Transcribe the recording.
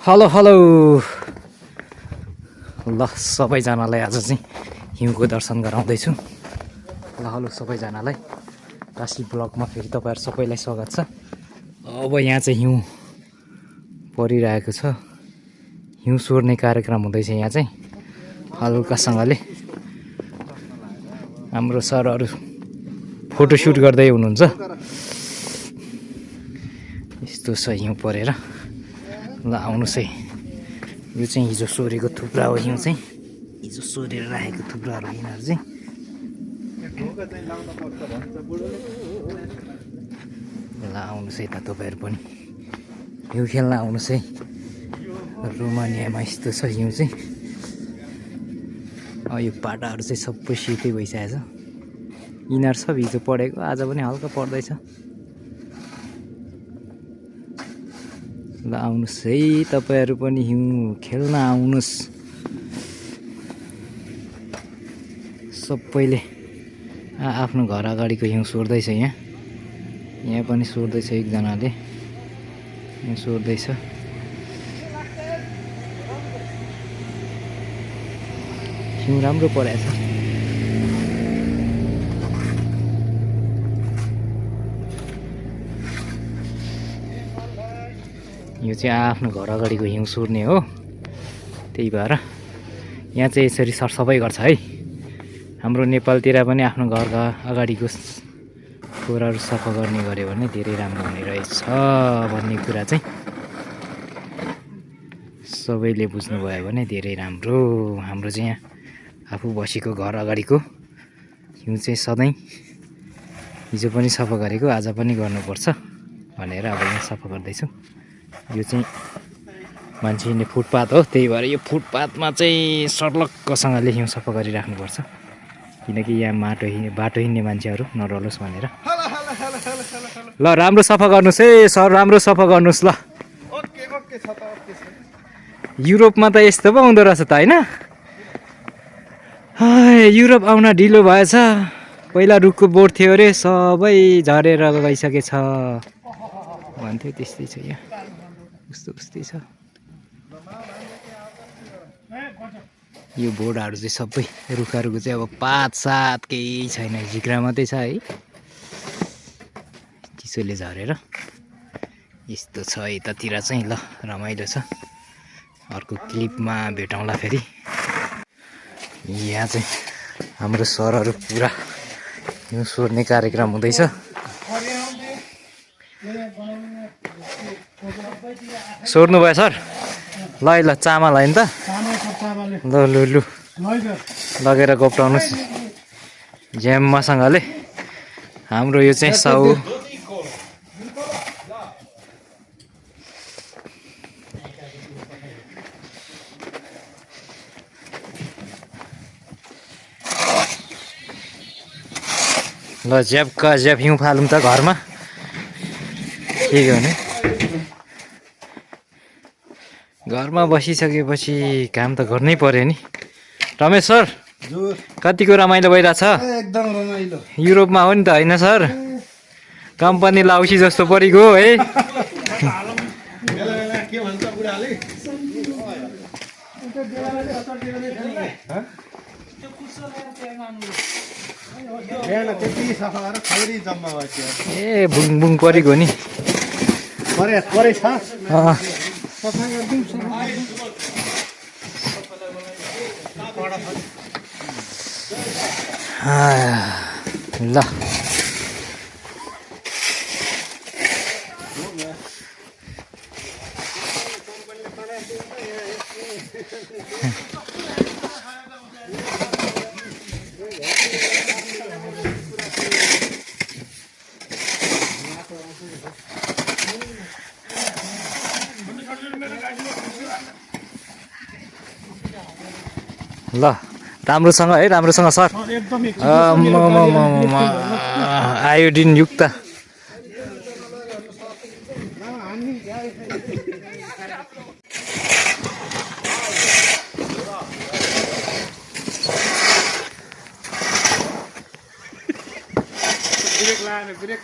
Hello hello ल सबैजनालाई आज चाहिँ हिउँको दर्शन गराउँदैछु। ल हेलो सबैजनालाई राशि ब्लगमा फेरि तपाईँहरू सबैलाई स्वागत छ। अब यहाँ चाहिँ हिउँ परिरहेको छ, हिउँ सोर्ने कार्यक्रम हुँदैछ। यहाँ चाहिँ हल्कासँगले हाम्रो सरहरू फोटोसुट गर्दै हुनुहुन्छ। यस्तो छ हिउँ परेर। ल आउनुहोस् है, यो चाहिँ हिजो सोरेको थुप्रा हो। हिउँ चाहिँ हिजो सोरेर राखेको थुप्राहरू यिनीहरू चाहिँ। ल आउनुहोस् है त तपाईँहरू पनि हिउँ खेल्न आउनुहोस् है। रोमानियामा यस्तो छ हिउँ चाहिँ। यो पाटाहरू चाहिँ सबै सेतै भइसकेको छ। यिनीहरू सब हिजो पढेको, आज पनि हल्का पर्दैछ। ल आउनुहोस् है तपाईँहरू पनि हिउँ खेल्न आउनुहोस्। सबैले आफ्नो घर अगाडिको हिउँ सोर्दैछ। यहाँ पनि सोर्दैछ, एकजनाले यहाँ सोर्दैछ। हिउँ राम्रो परेछ। यो चाहिँ आफ्नो घर अगाडिको हिउँ सोर्ने हो, त्यही भएर यहाँ चाहिँ यसरी सरसफाइ गर्छ है। हाम्रो नेपालतिर पनि आफ्नो घरका अगाडिको खोरहरू सफा गर्ने गऱ्यो भने धेरै राम्रो हुने रहेछ भन्ने कुरा चाहिँ सबैले बुझ्नुभयो भने धेरै राम्रो। हाम्रो चाहिँ यहाँ आफू बसेको घर अगाडिको हिउँ चाहिँ सधैँ हिजो पनि सफा गरेको, आज पनि गर्नुपर्छ भनेर अब यहाँ सफा गर्दैछु। यो चाहिँ मान्छे हिँड्ने फुटपाथ हो, त्यही भएर यो फुटपाथमा चाहिँ सर्लक्कसँगले हिउँ सफा गरिराख्नुपर्छ, किनकि यहाँ बाटो हिँड्ने मान्छेहरू नडलोस् भनेर। ल राम्रो सफा गर्नुहोस् है सर, राम्रो सफा गर्नुहोस्। ल युरोपमा त यस्तो पो हुँदो रहेछ त होइन? युरोप आउन ढिलो भएछ। पहिला रुखको बोट थियो अरे, सबै झरेर गइसकेछ भन्थ्यो। त्यस्तै छ यहाँ, उस्तै उस्तै छ। यो बोर्डहरू चाहिँ सबै रुखहरूको चाहिँ अब पात सात केही छैन, झिक्रा मात्रै छ है, चिसोले झरेर। यस्तो छ यतातिर चाहिँ। ल रमाइलो छ। अर्को क्लिपमा भेटौँला फेरि। यहाँ चाहिँ हाम्रो सरहरू पुरा हिउँ सोर्ने कार्यक्रम हुँदैछ। सोर्नु भयो सर? ल ल चामल होइन त? ल लु लु लगेर गोप्टाउनुहोस् ज्याम्मासँगले। हाम्रो यो चाहिँ साउ ल ज्यापका ज्याप हिउँ फालौँ त घरमा, के गर्ने। घरमा बसिसकेपछि काम त गर्नै पर्यो नि। रमेश सर कतिको रमाइलो भइरहेछ? एकदम रमाइलो। युरोपमा हो नि त होइन सर? कम्पनी लाउसी जस्तो परेको हो है। के भन्छ बुढाले? त्यति सफा गरेर खैरी जम्मा भयो। ए बुङ बुङ परेको नि। परे छ। ल ल राम्रोसँग है, राम्रोसँग सर। आयोडिन युक्त। ब्रेक